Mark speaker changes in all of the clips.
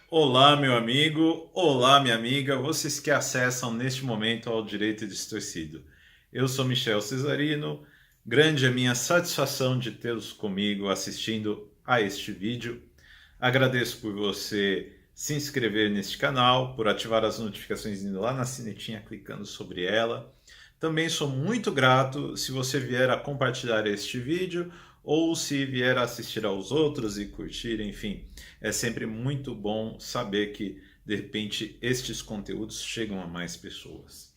Speaker 1: Olá, meu amigo, olá, minha amiga, vocês que acessam neste momento ao Direito Distorcido. Eu sou Michel Cesarino, grande é minha satisfação de tê-los comigo assistindo a este vídeo. Agradeço por você se inscrever neste canal, por ativar as notificações indo lá na sinetinha, clicando sobre ela. Também sou muito grato se você vier a compartilhar este vídeo ou se vier a assistir aos outros e curtir, enfim. É sempre muito bom saber que, de repente, estes conteúdos chegam a mais pessoas.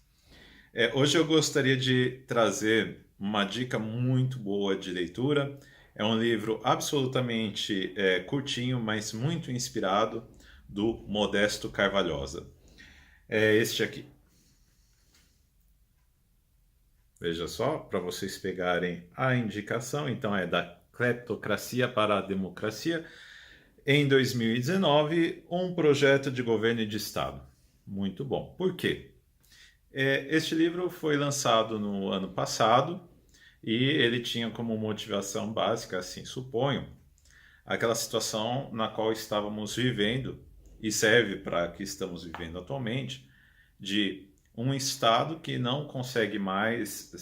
Speaker 1: Hoje eu gostaria de trazer uma dica muito boa de leitura. É um livro absolutamente curtinho, mas muito inspirado, do Modesto Carvalhosa. É este aqui. Veja só, para vocês pegarem a indicação, então é da Cleptocracia para a Democracia, em 2019, um projeto de governo e de Estado. Muito bom. Por quê? Este livro foi lançado no ano passado e ele tinha como motivação básica, assim suponho, aquela situação na qual estávamos vivendo e serve para a que estamos vivendo atualmente, de um Estado que não consegue mais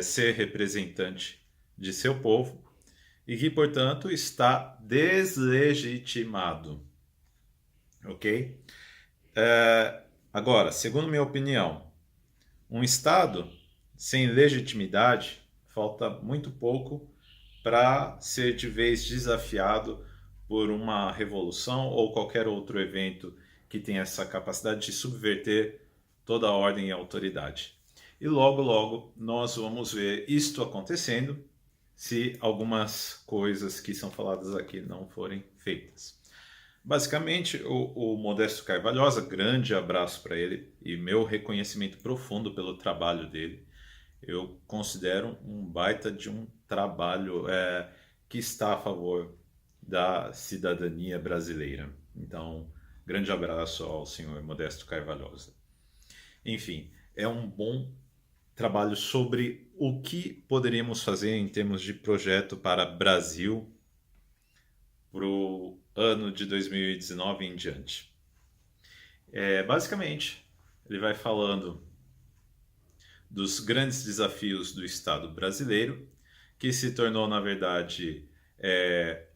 Speaker 1: ser representante de seu povo e que, portanto, está deslegitimado. Ok? Agora, segundo minha opinião, um Estado sem legitimidade falta muito pouco para ser de vez desafiado por uma revolução ou qualquer outro evento que tenha essa capacidade de subverter toda a ordem e a autoridade. E logo, logo nós vamos ver isto acontecendo se algumas coisas que são faladas aqui não forem feitas. Basicamente, o Modesto Carvalhosa, grande abraço para ele e meu reconhecimento profundo pelo trabalho dele. Eu considero um baita de um trabalho que está a favor da cidadania brasileira. Então, grande abraço ao senhor Modesto Carvalhosa. Enfim, é um bom trabalho sobre o que poderíamos fazer em termos de projeto para Brasil para o ano de 2019 em diante. Basicamente, ele vai falando dos grandes desafios do Estado brasileiro, que se tornou, na verdade,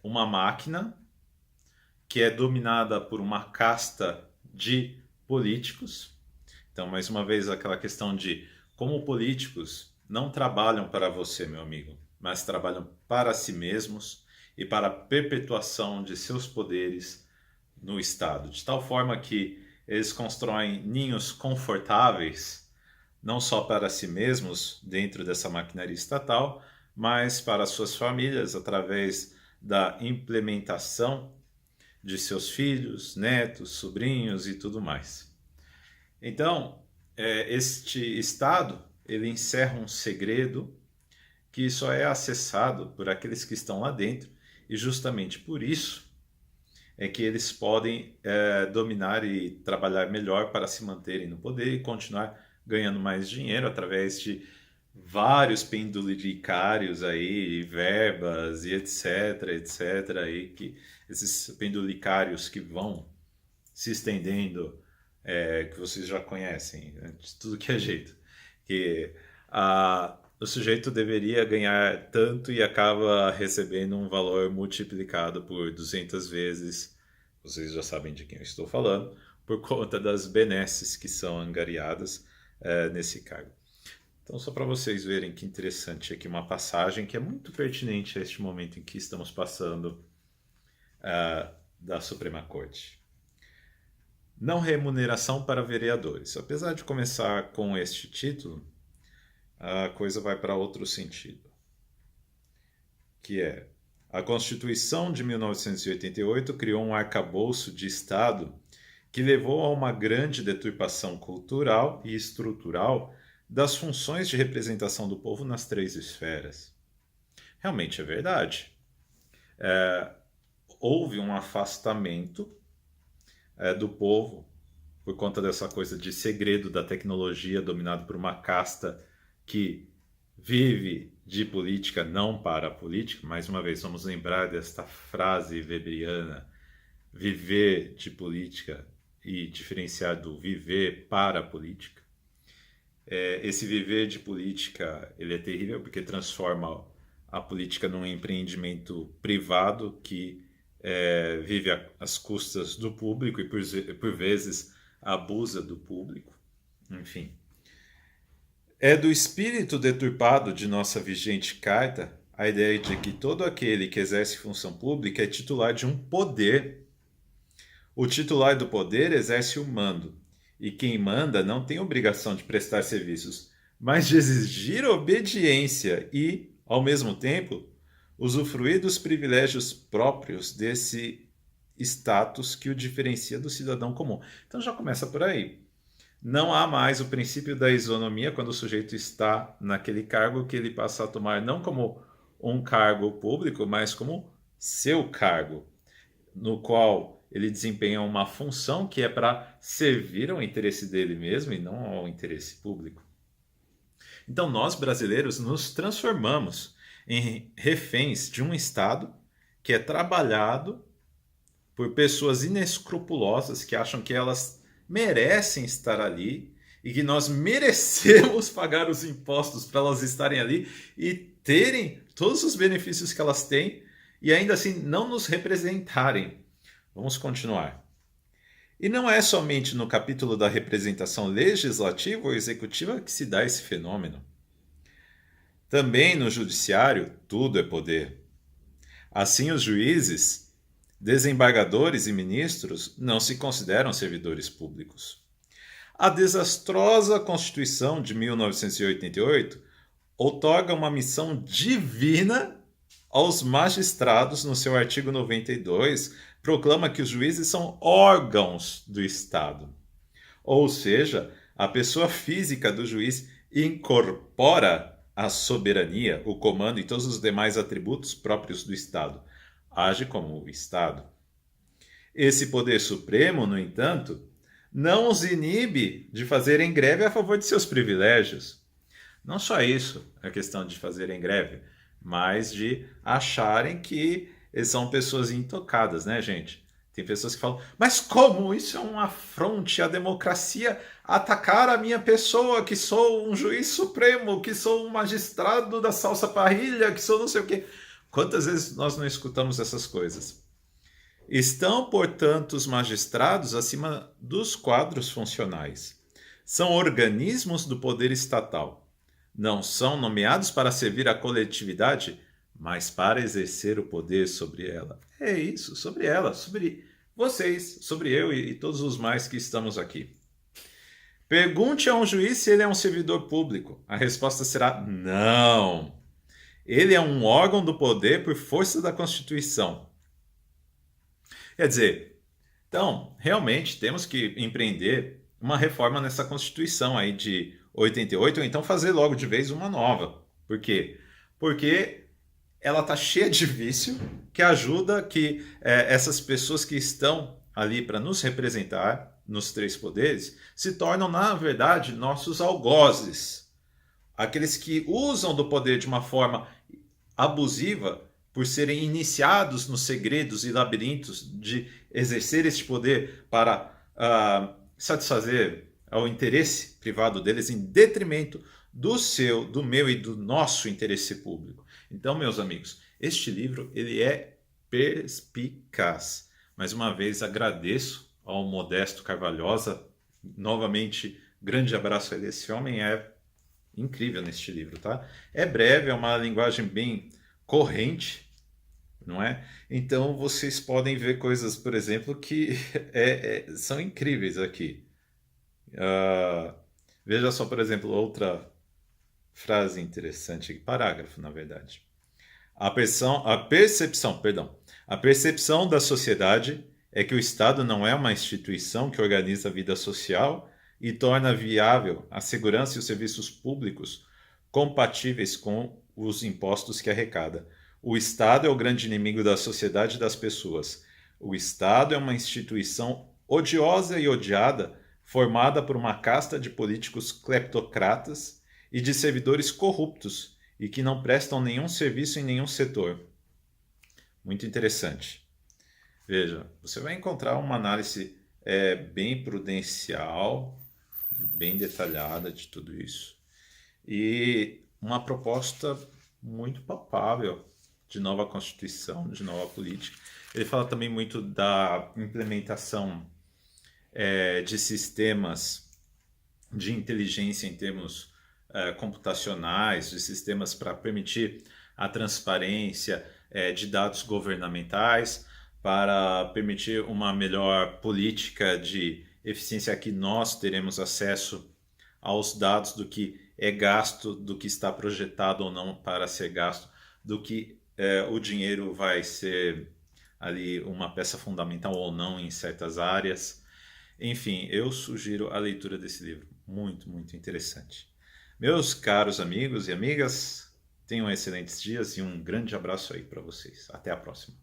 Speaker 1: uma máquina que é dominada por uma casta de políticos. Então, mais uma vez, aquela questão de como políticos não trabalham para você, meu amigo, mas trabalham para si mesmos e para a perpetuação de seus poderes no Estado, de tal forma que eles constroem ninhos confortáveis, não só para si mesmos dentro dessa maquinaria estatal, mas para suas famílias através da implementação de seus filhos, netos, sobrinhos e tudo mais. Então, este Estado ele encerra um segredo que só é acessado por aqueles que estão lá dentro e justamente por isso é que eles podem dominar e trabalhar melhor para se manterem no poder e continuar ganhando mais dinheiro através de vários penduricários aí, verbas e etc, etc, aí que esses penduricários que vão se estendendo, que vocês já conhecem, né, de tudo que é jeito, que o sujeito deveria ganhar tanto e acaba recebendo um valor multiplicado por 200 vezes, vocês já sabem de quem eu estou falando, por conta das benesses que são angariadas nesse cargo. Então, só para vocês verem que interessante aqui uma passagem que é muito pertinente a este momento em que estamos passando da Suprema Corte. Não remuneração para vereadores. Apesar de começar com este título, a coisa vai para outro sentido, que é a Constituição de 1988 criou um arcabouço de Estado que levou a uma grande deturpação cultural e estrutural das funções de representação do povo nas três esferas. Realmente é verdade. Houve um afastamento do povo por conta dessa coisa de segredo da tecnologia dominado por uma casta que vive de política, não para a política. Mais uma vez, vamos lembrar desta frase weberiana, viver de política e diferenciar do viver para a política. Esse viver de política, ele é terrível porque transforma a política num empreendimento privado que vive às custas do público e por vezes abusa do público. Enfim. É do espírito deturpado de nossa vigente carta a ideia de que todo aquele que exerce função pública é titular de um poder. O titular do poder exerce o mando, e quem manda não tem obrigação de prestar serviços, mas de exigir obediência e, ao mesmo tempo, usufruir dos privilégios próprios desse status que o diferencia do cidadão comum. Então já começa por aí. Não há mais o princípio da isonomia quando o sujeito está naquele cargo que ele passa a tomar não como um cargo público, mas como seu cargo, no qual ele desempenha uma função que é para servir ao interesse dele mesmo e não ao interesse público. Então nós brasileiros nos transformamos em reféns de um Estado que é trabalhado por pessoas inescrupulosas que acham que elas merecem estar ali e que nós merecemos pagar os impostos para elas estarem ali e terem todos os benefícios que elas têm e ainda assim não nos representarem. Vamos continuar. E não é somente no capítulo da representação legislativa ou executiva que se dá esse fenômeno. Também no judiciário, tudo é poder. Assim, os juízes, desembargadores e ministros não se consideram servidores públicos. A desastrosa Constituição de 1988 outorga uma missão divina aos magistrados no seu artigo 92, proclama que os juízes são órgãos do Estado. Ou seja, a pessoa física do juiz incorpora a soberania, o comando e todos os demais atributos próprios do Estado. Age como o Estado. Esse poder supremo, no entanto, não os inibe de fazerem greve a favor de seus privilégios. Não só isso, a questão de fazerem greve, mas de acharem que eles são pessoas intocadas, né, gente? Tem pessoas que falam, mas como isso é um afronte à democracia atacar a minha pessoa, que sou um juiz supremo, que sou um magistrado da salsa parrilha, que sou não sei o quê. Quantas vezes nós não escutamos essas coisas? Estão, portanto, os magistrados acima dos quadros funcionais. São organismos do poder estatal. Não são nomeados para servir a coletividade, mas para exercer o poder sobre ela. É isso, sobre ela, sobre vocês, sobre eu e todos os mais que estamos aqui. Pergunte a um juiz se ele é um servidor público. A resposta será não. Ele é um órgão do poder por força da Constituição. Quer dizer, então, realmente temos que empreender uma reforma nessa Constituição aí de 88, ou então fazer logo de vez uma nova. Por quê? Porque ela está cheia de vício que ajuda que essas pessoas que estão ali para nos representar nos três poderes se tornam, na verdade, nossos algozes. Aqueles que usam do poder de uma forma abusiva por serem iniciados nos segredos e labirintos de exercer este poder para satisfazer ao interesse privado deles em detrimento do seu, do meu e do nosso interesse público. Então, meus amigos, este livro ele é perspicaz. Mais uma vez agradeço ao Modesto Carvalhosa. Novamente, grande abraço a ele. Esse homem é incrível neste livro, tá? É breve, é uma linguagem bem corrente, não é? Então vocês podem ver coisas, por exemplo, que são incríveis aqui. Veja só, por exemplo, outra frase interessante, parágrafo, na verdade. A percepção da sociedade é que o Estado não é uma instituição que organiza a vida social e torna viável a segurança e os serviços públicos compatíveis com os impostos que arrecada. O Estado é o grande inimigo da sociedade e das pessoas. O Estado é uma instituição odiosa e odiada, formada por uma casta de políticos cleptocratas e de servidores corruptos e que não prestam nenhum serviço em nenhum setor. Muito interessante. Veja, você vai encontrar uma análise bem prudencial, bem detalhada de tudo isso e uma proposta muito palpável de nova Constituição, de nova política. Ele fala também muito da implementação de sistemas de inteligência em termos computacionais, de sistemas para permitir a transparência de dados governamentais, para permitir uma melhor política de eficiência que nós teremos acesso aos dados do que é gasto, do que está projetado ou não para ser gasto, do que o dinheiro vai ser ali uma peça fundamental ou não em certas áreas. Enfim, eu sugiro a leitura desse livro. Muito, muito interessante. Meus caros amigos e amigas, tenham excelentes dias e um grande abraço aí para vocês. Até a próxima.